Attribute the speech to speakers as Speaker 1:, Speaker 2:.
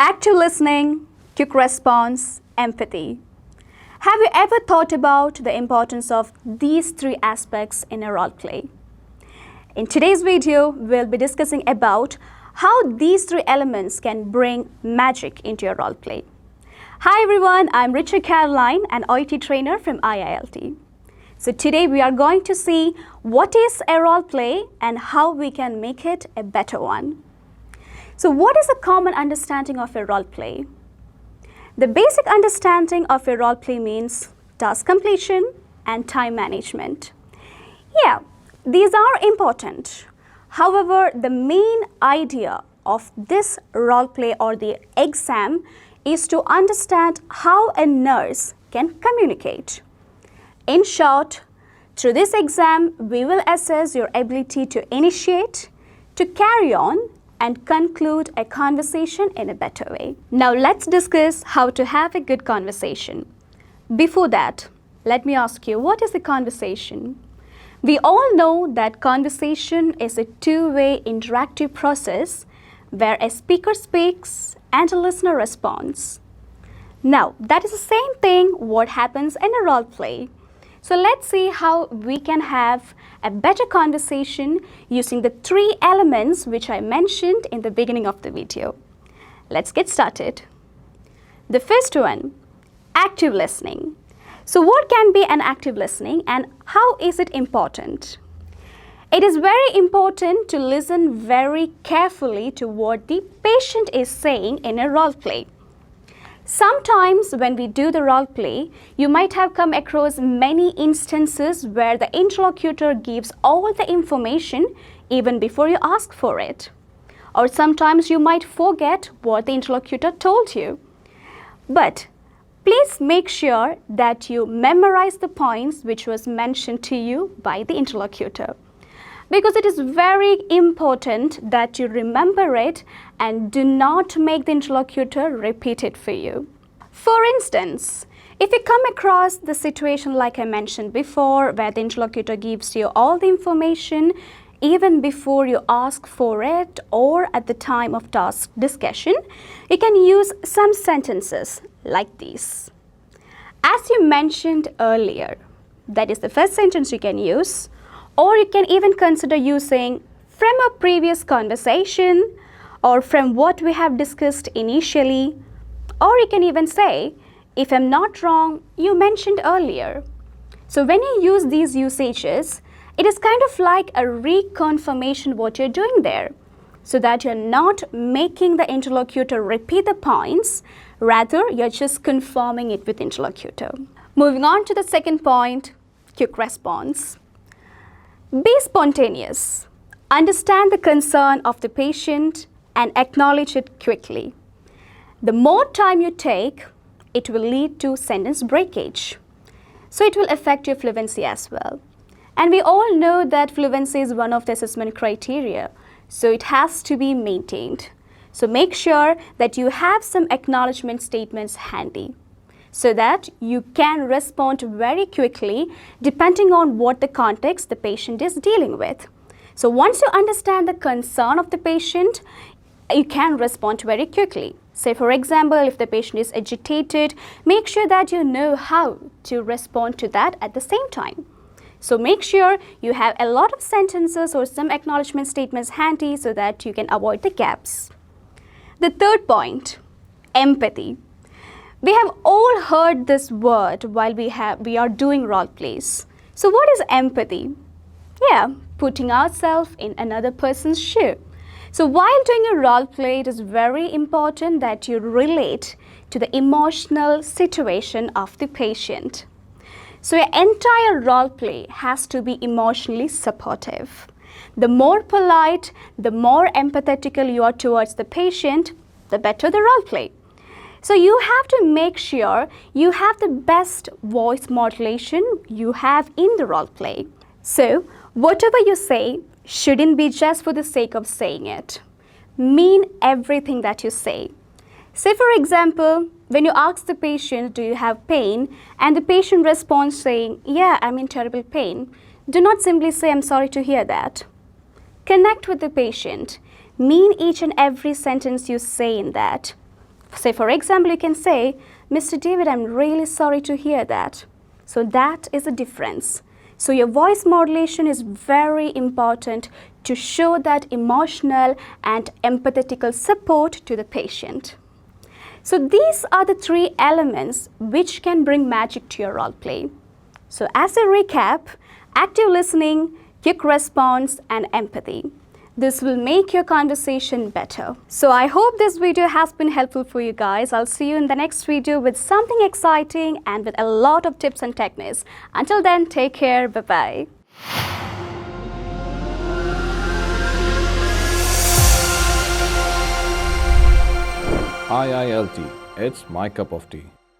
Speaker 1: Active listening, quick response, empathy. Have you ever thought about the importance of these three aspects in a role play? In today's video, we'll be discussing about how these three elements can bring magic into your role play. Hi everyone, I'm Richa Caroline, an OIT trainer from IILT. So today we are going to see what is a role play and how we can make it a better one. So what is a common understanding of a role play? The basic understanding of a role play means task completion and time management. Yeah, these are important. However, the main idea of this role play or the exam is to understand how a nurse can communicate. In short, through this exam, we will assess your ability to initiate, to carry on, and conclude a conversation in a better way. Now let's discuss how to have a good conversation. Before that, let me ask you, what is a conversation? We all know that conversation is a two-way interactive process where a speaker speaks and a listener responds. Now, that is the same thing what happens in a role play. So let's see how we can have a better conversation using the three elements which I mentioned in the beginning of the video. Let's get started. The first one, active listening. So what can be an active listening and how is it important? It is very important to listen very carefully to what the patient is saying in a role play. Sometimes when we do the role play, you might have come across many instances where the interlocutor gives all the information even before you ask for it. Or sometimes you might forget what the interlocutor told you. But please make sure that you memorize the points which was mentioned to you by the interlocutor, because it is very important that you remember it and do not make the interlocutor repeat it for you. For instance, if you come across the situation like I mentioned before, where the interlocutor gives you all the information even before you ask for it or at the time of task discussion, you can use some sentences like these. As you mentioned earlier, that is the first sentence you can use. Or you can even consider using from a previous conversation or from what we have discussed initially. Or you can even say, if I'm not wrong, you mentioned earlier. So when you use these usages, it is kind of like a reconfirmation what you're doing there, so that you're not making the interlocutor repeat the points, rather you're just confirming it with interlocutor. Moving on to the second point, quick response. Be spontaneous. Understand the concern of the patient and acknowledge it quickly. The more time you take, it will lead to sentence breakage. So it will affect your fluency as well. And we all know that fluency is one of the assessment criteria, so it has to be maintained. So make sure that you have some acknowledgement statements handy, so that you can respond very quickly depending on what the context the patient is dealing with. So once you understand the concern of the patient, you can respond very quickly. Say for example, if the patient is agitated, make sure that you know how to respond to that at the same time. So make sure you have a lot of sentences or some acknowledgement statements handy so that you can avoid the gaps. The third point, empathy. We have all heard this word while we are doing role plays. So what is empathy? Yeah, putting ourselves in another person's shoe. So while doing a role play, it is very important that you relate to the emotional situation of the patient. So your entire role play has to be emotionally supportive. The more polite, the more empathetical you are towards the patient, the better the role play. So you have to make sure you have the best voice modulation you have in the role play. So whatever you say shouldn't be just for the sake of saying it. Mean everything that you say. Say for example, when you ask the patient, do you have pain? And the patient responds saying, yeah, I'm in terrible pain. Do not simply say, I'm sorry to hear that. Connect with the patient. Mean each and every sentence you say in that. Say, for example, you can say, Mr. David, I'm really sorry to hear that. So that is a difference. So your voice modulation is very important to show that emotional and empathetical support to the patient. So these are the three elements which can bring magic to your role play. So as a recap, active listening, quick response, and empathy. This will make your conversation better. So I hope this video has been helpful for you guys. I'll see you in the next video with something exciting and with a lot of tips and techniques. Until then, take care. Bye-bye.
Speaker 2: IILT, it's my cup of tea.